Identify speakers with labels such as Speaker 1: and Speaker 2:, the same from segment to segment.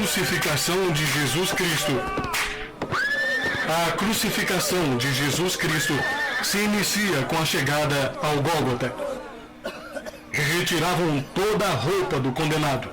Speaker 1: crucificação de Jesus Cristo. A crucificação de Jesus Cristo se inicia com a chegada ao Gólgota. Retiravam toda a roupa do condenado.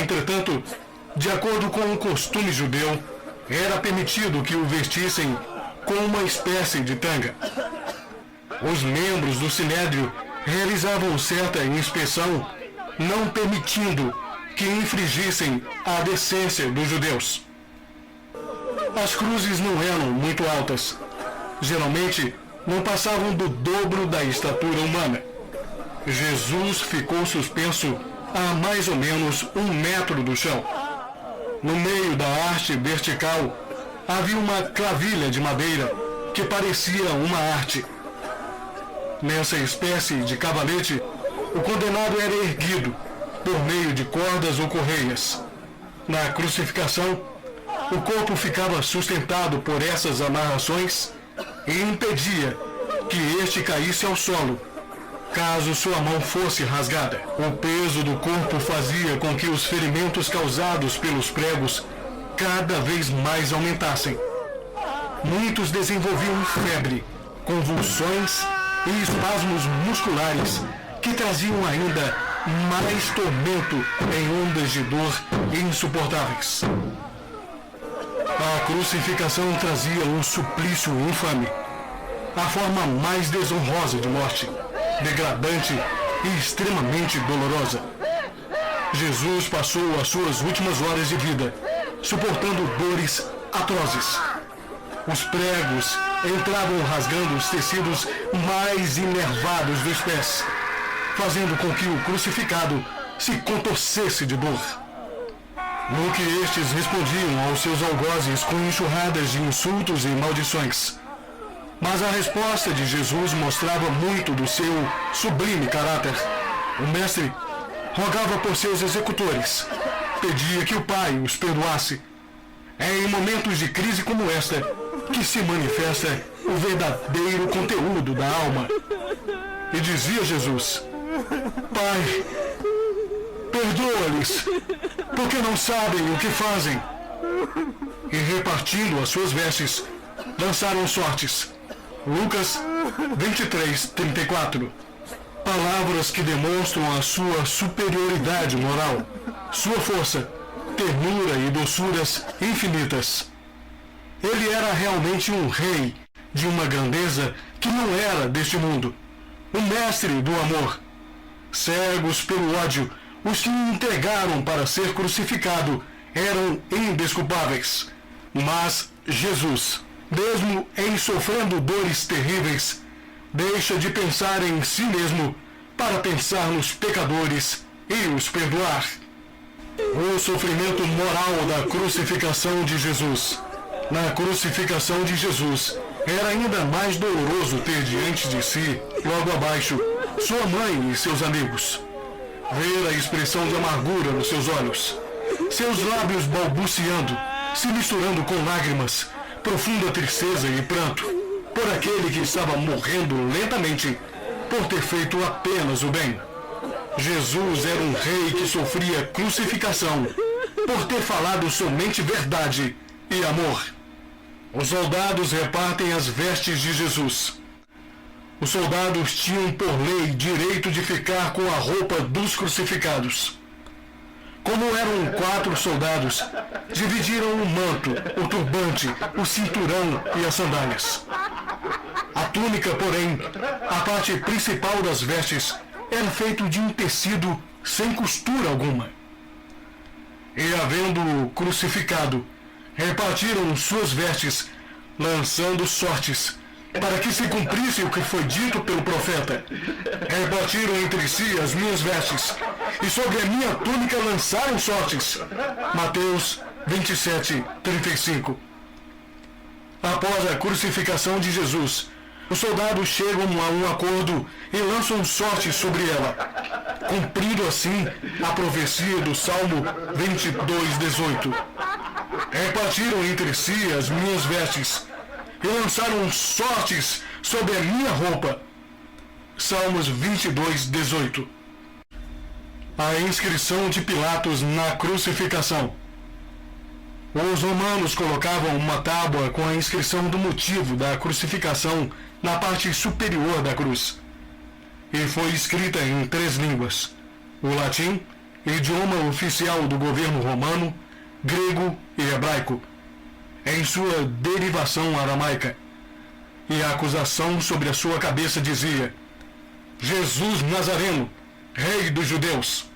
Speaker 1: Entretanto, de acordo com o costume judeu, era permitido que o vestissem com uma espécie de tanga. Os membros do Sinédrio realizavam certa inspeção, não permitindo que infringissem a decência dos judeus. As cruzes não eram muito altas. Geralmente, não passavam do dobro da estatura humana. Jesus ficou suspenso a mais ou menos 1 metro do chão. No meio da haste vertical, havia uma clavilha de madeira que parecia uma arte. Nessa espécie de cavalete, o condenado era erguido por meio de cordas ou correias. Na crucificação, o corpo ficava sustentado por essas amarrações e impedia que este caísse ao solo, caso sua mão fosse rasgada. O peso do corpo fazia com que os ferimentos causados pelos pregos cada vez mais aumentassem. Muitos desenvolviam febre, convulsões e espasmos musculares que traziam ainda mais tormento em ondas de dor insuportáveis. A crucificação trazia um suplício infame, a forma mais desonrosa de morte, degradante e extremamente dolorosa. Jesus passou as suas últimas horas de vida suportando dores atrozes. Os pregos entravam rasgando os tecidos mais inervados dos pés, fazendo com que o crucificado se contorcesse de dor. No que estes respondiam aos seus algozes com enxurradas de insultos e maldições. Mas a resposta de Jesus mostrava muito do seu sublime caráter. O mestre rogava por seus executores, pedia que o Pai os perdoasse. É em momentos de crise como esta que se manifesta o verdadeiro conteúdo da alma. E dizia Jesus: Pai, perdoa-lhes, porque não sabem o que fazem. E repartindo as suas vestes, lançaram sortes. Lucas 23:34. Palavras que demonstram a sua superioridade moral, sua força, ternura e doçuras infinitas. Ele era realmente um rei de uma grandeza que não era deste mundo, o mestre do amor. Cegos pelo ódio, os que o entregaram para ser crucificado eram indesculpáveis. Mas Jesus, mesmo em sofrendo dores terríveis, deixa de pensar em si mesmo para pensar nos pecadores e os perdoar. O sofrimento moral da crucificação de Jesus. Na crucificação de Jesus, era ainda mais doloroso ter diante de si, logo abaixo, sua mãe e seus amigos. Ver a expressão de amargura nos seus olhos, seus lábios balbuciando, se misturando com lágrimas, profunda tristeza e pranto, por aquele que estava morrendo lentamente, por ter feito apenas o bem. Jesus era um rei que sofria crucificação, por ter falado somente verdade e amor. Os soldados repartem as vestes de Jesus. Os soldados tinham por lei direito de ficar com a roupa dos crucificados. Como eram 4 soldados, dividiram o manto, o turbante, o cinturão e as sandálias. A túnica, porém, a parte principal das vestes, era feita de um tecido sem costura alguma. E, havendo-o crucificado, repartiram suas vestes, lançando sortes, para que se cumprisse o que foi dito pelo profeta. Repartiram entre si as minhas vestes, e sobre a minha túnica lançaram sortes. Mateus 27:35. Após a crucificação de Jesus, os soldados chegam a um acordo e lançam sortes sobre ela, cumprindo assim a profecia do Salmo 22:18. Repartiram entre si as minhas vestes e lançaram sortes sobre a minha roupa. Salmos 22:18. A inscrição de Pilatos na crucificação. Os romanos colocavam uma tábua com a inscrição do motivo da crucificação na parte superior da cruz. E foi escrita em 3 línguas: o latim, idioma oficial do governo romano, grego e hebraico, em sua derivação aramaica. E a acusação sobre a sua cabeça dizia: Jesus Nazareno, Rei dos Judeus.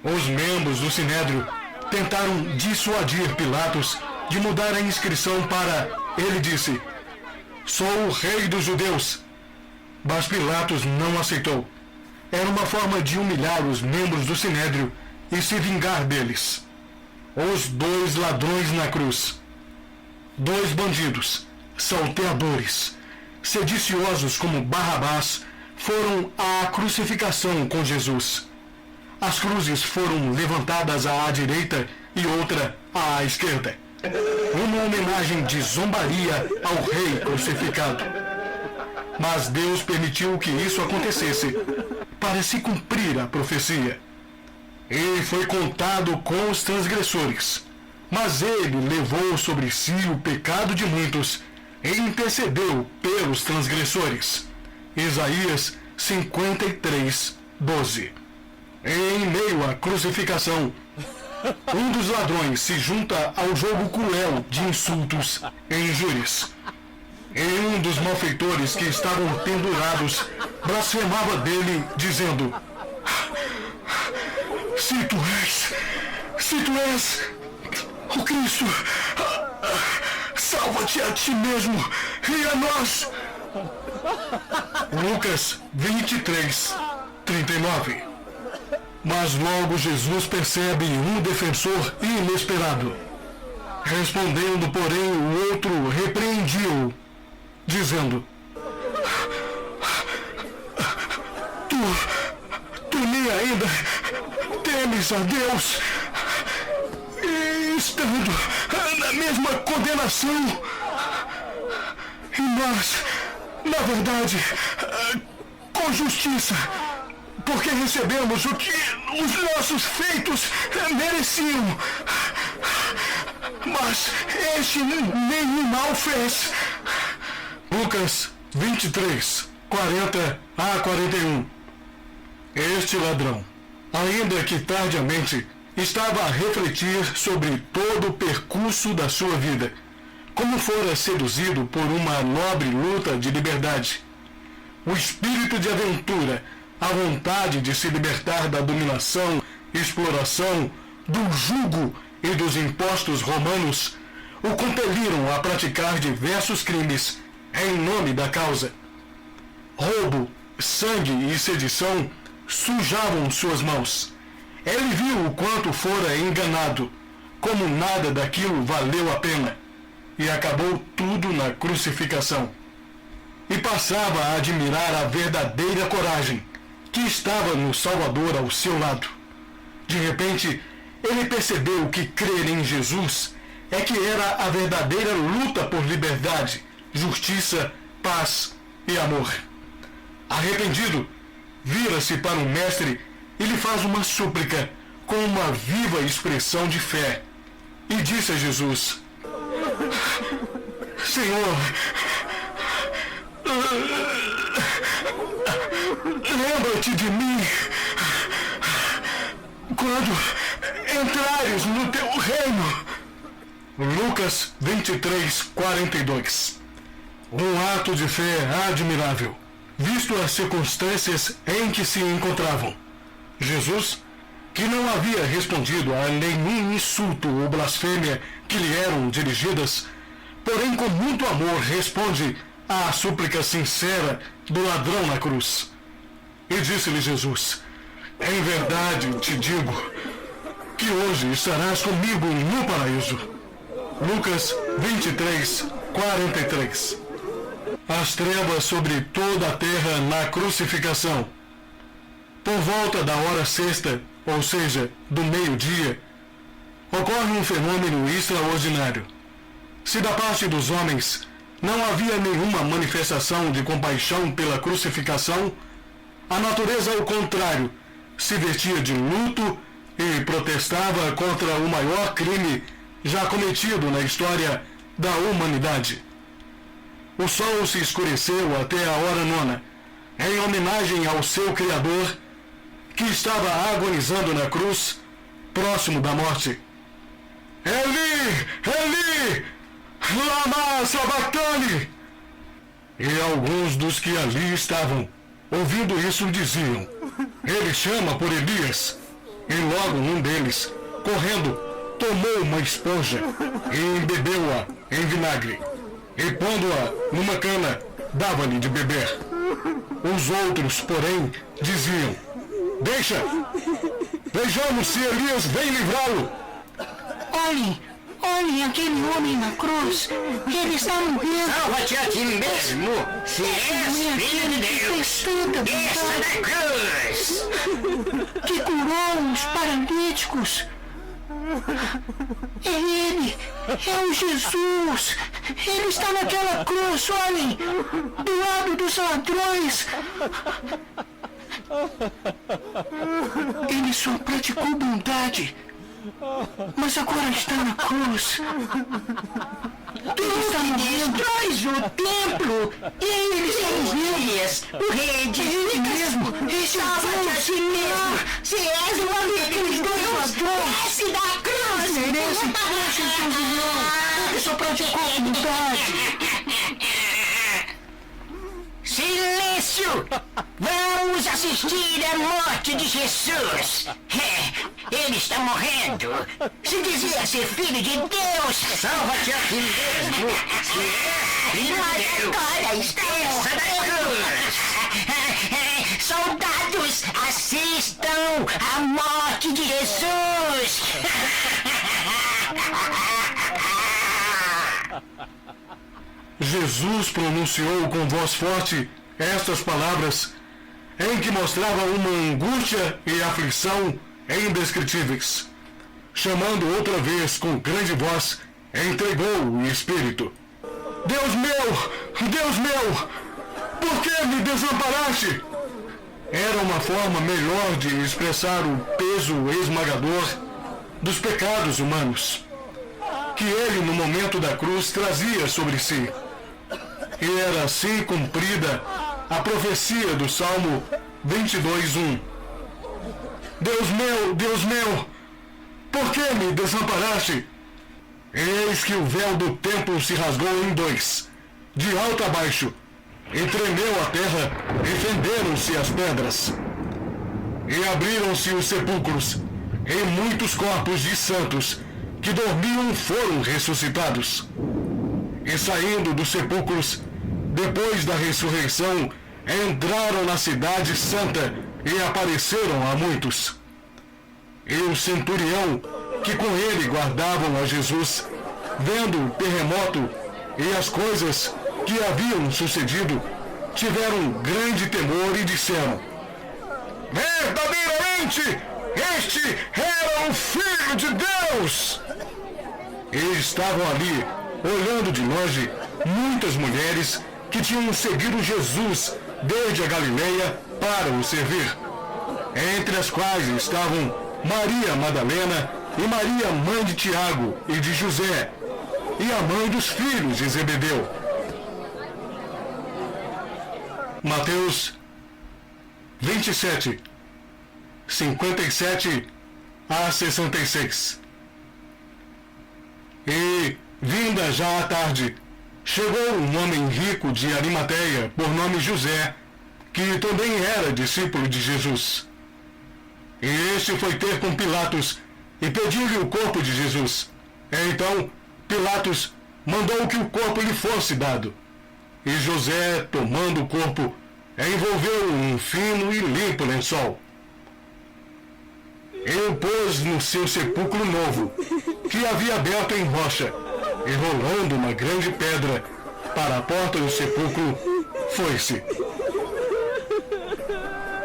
Speaker 1: Os membros do Sinédrio tentaram dissuadir Pilatos de mudar a inscrição para... Ele disse: sou o Rei dos Judeus. Mas Pilatos não aceitou. Era uma forma de humilhar os membros do Sinédrio e se vingar deles. Os 2 ladrões na cruz. 2 bandidos, salteadores, sediciosos como Barrabás, foram à crucificação com Jesus. As cruzes foram levantadas à direita e outra à esquerda. Uma homenagem de zombaria ao rei crucificado. Mas Deus permitiu que isso acontecesse para se cumprir a profecia. Ele foi contado com os transgressores, mas ele levou sobre si o pecado de muitos e intercedeu pelos transgressores. Isaías 53, 12. Em meio à crucificação, um dos ladrões se junta ao jogo cruel de insultos e injúrias. E um dos malfeitores que estavam pendurados blasfemava dele, dizendo: se tu és o Cristo, salva-te a ti mesmo e a nós. Lucas 23, 39. Mas logo Jesus percebe um defensor inesperado. Respondendo, porém, o outro repreendiu, dizendo: Tu nem ainda temes a Deus, e estando na mesma condenação. E nós, na verdade, com justiça, porque recebemos o que os nossos feitos mereciam. Mas este nenhum mal fez. Lucas 23, 40 a 41. Este ladrão, ainda que tardiamente, estava a refletir sobre todo o percurso da sua vida, como fora seduzido por uma nobre luta de liberdade. O espírito de aventura, a vontade de se libertar da dominação, exploração, do jugo e dos impostos romanos, o compeliram a praticar diversos crimes em nome da causa. Roubo, sangue e sedição sujavam suas mãos. Ele viu o quanto fora enganado, como nada daquilo valeu a pena, e acabou tudo na crucificação. E passava a admirar a verdadeira coragem que estava no Salvador ao seu lado. De repente, ele percebeu que crer em Jesus é que era a verdadeira luta por liberdade, justiça, paz e amor. Arrependido, vira-se para o mestre e lhe faz uma súplica com uma viva expressão de fé. E disse a Jesus: Senhor, lembra-te de mim quando entrares no teu reino. Lucas 23, 42. Um ato de fé admirável, visto as circunstâncias em que se encontravam. Jesus, que não havia respondido a nenhum insulto ou blasfêmia que lhe eram dirigidas, porém com muito amor responde à súplica sincera do ladrão na cruz. E disse-lhe Jesus: em verdade te digo que hoje estarás comigo no paraíso. Lucas 23, 43. As trevas sobre toda a terra na crucificação. Por volta da hora sexta, ou seja, do meio-dia, ocorre um fenômeno extraordinário. Se da parte dos homens não havia nenhuma manifestação de compaixão pela crucificação, a natureza, ao contrário, se vestia de luto e protestava contra o maior crime já cometido na história da humanidade. O sol se escureceu até a hora nona, em homenagem ao seu Criador, que estava agonizando na cruz, próximo da morte. Eli, Eli, lama sabachthani! E alguns dos que ali estavam, ouvindo isso, diziam: ele chama por Elias. E logo um deles, correndo, tomou uma esponja e embebeu-a em vinagre, e pondo-a numa cana, dava-lhe de beber. Os outros, porém, diziam: deixa, vejamos se Elias vem livrá-lo.
Speaker 2: Olhem aquele homem na cruz. Ele está morrendo.
Speaker 3: Salva-te a ti mesmo, se és filho de Deus. Desça da cruz.
Speaker 2: Que curou os paralíticos. É ele. É o Jesus. Ele está naquela cruz, olhem. Do lado dos ladrões. Ele só praticou bondade, mas agora está na cruz. Ele está morrendo.
Speaker 3: Destróis o templo.
Speaker 2: Ele está morrendo.
Speaker 3: O rei de
Speaker 2: Ele mesmo. Esse
Speaker 3: salva-te a ti mesmo. Se és o amigo de Deus, desce da cruz.
Speaker 2: merece trechos do vilão. Ele só praticou bondade.
Speaker 3: Silêncio! Vamos assistir à morte de Jesus. Ele está morrendo. Se dizia ser filho de Deus. Salva-te a ti mesmo. Se és filho de Deus. Agora está cruz. Soldados, assistam à morte de Jesus.
Speaker 1: Jesus pronunciou com voz forte estas palavras, em que mostrava uma angústia e aflição indescritíveis. Chamando outra vez com grande voz, entregou o Espírito. Deus meu, por que me desamparaste? Era uma forma melhor de expressar o peso esmagador dos pecados humanos, que ele no momento da cruz trazia sobre si. E era assim cumprida a profecia do Salmo 22:1. Deus meu, por que me desamparaste? Eis que o véu do templo se rasgou em dois, de alto a baixo, e tremeu a terra, e fenderam-se as pedras. E abriram-se os sepulcros, e muitos corpos de santos que dormiam foram ressuscitados. E saindo dos sepulcros, depois da ressurreição, entraram na cidade santa e apareceram a muitos. E o centurião, que com ele guardavam a Jesus, vendo o terremoto e as coisas que haviam sucedido, tiveram grande temor e disseram: verdadeiramente, este era o Filho de Deus! E estavam ali, olhando de longe, muitas mulheres que tinham seguido Jesus desde a Galileia para o servir, entre as quais estavam Maria Madalena e Maria, mãe de Tiago e de José, e a mãe dos filhos de Zebedeu. Mateus 27, 57 a 66. E, vinda já à tarde, chegou um homem rico de Arimateia, por nome José, que também era discípulo de Jesus. E este foi ter com Pilatos e pediu-lhe o corpo de Jesus. Então, Pilatos mandou que o corpo lhe fosse dado. E José, tomando o corpo, envolveu-o num fino e limpo lençol. E o pôs no seu sepulcro novo, que havia aberto em rocha, e rolando uma grande pedra para a porta do sepulcro, foi-se.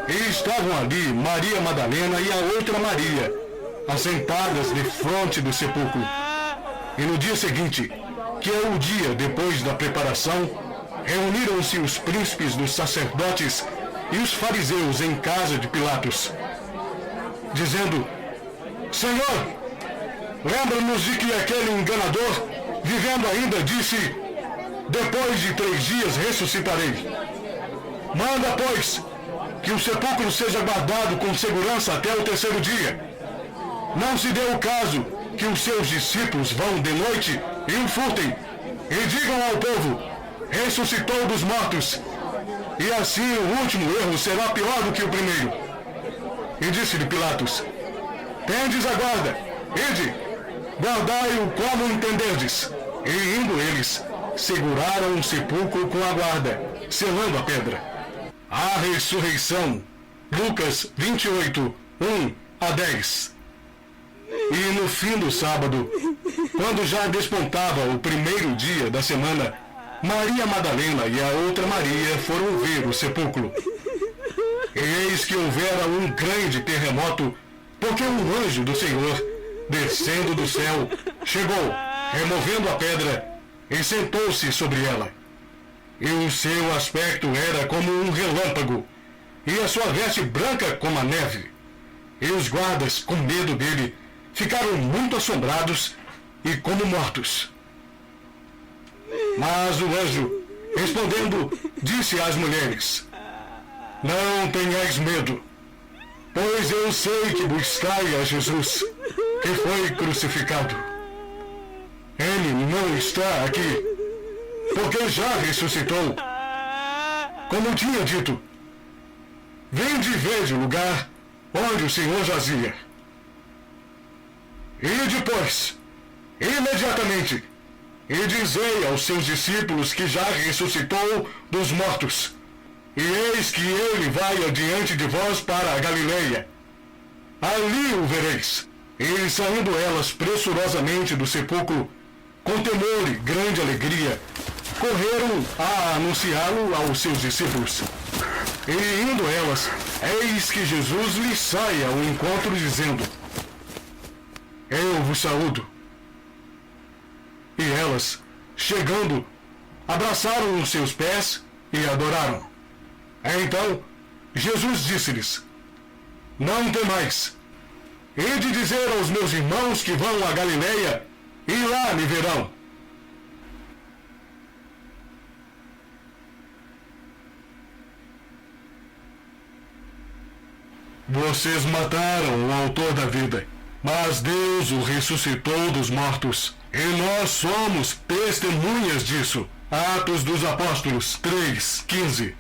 Speaker 1: E estavam ali Maria Madalena e a outra Maria, assentadas defronte do sepulcro. E no dia seguinte, que é o dia depois da preparação, reuniram-se os príncipes dos sacerdotes e os fariseus em casa de Pilatos, dizendo: Senhor, lembra-nos de que aquele enganador, vivendo ainda, disse: depois de 3 dias ressuscitarei. Manda, pois, que o sepulcro seja guardado com segurança até o 3º dia. Não se dê o caso que os seus discípulos vão de noite e o furtem, e digam ao povo: ressuscitou dos mortos. E assim o último erro será pior do que o primeiro. E disse-lhe Pilatos: tendes a guarda, ide, guardai-o como entenderdes. E indo eles, seguraram o sepulcro com a guarda, selando a pedra. A ressurreição. Lucas 28, 1-10. E no fim do sábado, quando já despontava o 1º dia da semana, Maria Madalena e a outra Maria foram ver o sepulcro. E eis que houvera um grande terremoto, porque um anjo do Senhor, descendo do céu, chegou, removendo a pedra, e sentou-se sobre ela. E o seu aspecto era como um relâmpago, e a sua veste branca como a neve. E os guardas, com medo dele, ficaram muito assombrados e como mortos. Mas o anjo, respondendo, disse às mulheres: não tenhais medo, pois eu sei que buscai a Jesus, que foi crucificado. Ele não está aqui, porque já ressuscitou. Como tinha dito, vinde e veja o lugar onde o Senhor jazia. E depois, imediatamente, e dizei aos seus discípulos que já ressuscitou dos mortos. E eis que ele vai adiante de vós para a Galileia. Ali o vereis. E saindo elas pressurosamente do sepulcro, com temor e grande alegria, correram a anunciá-lo aos seus discípulos. E indo elas, eis que Jesus lhes sai ao encontro, dizendo: eu vos saúdo. E elas, chegando, abraçaram os seus pés e adoraram. Então, Jesus disse-lhes: não temais. Ide dizer aos meus irmãos que vão a Galileia, e lá me verão. Vocês mataram o autor da vida, mas Deus o ressuscitou dos mortos, e nós somos testemunhas disso. Atos dos Apóstolos 3:15.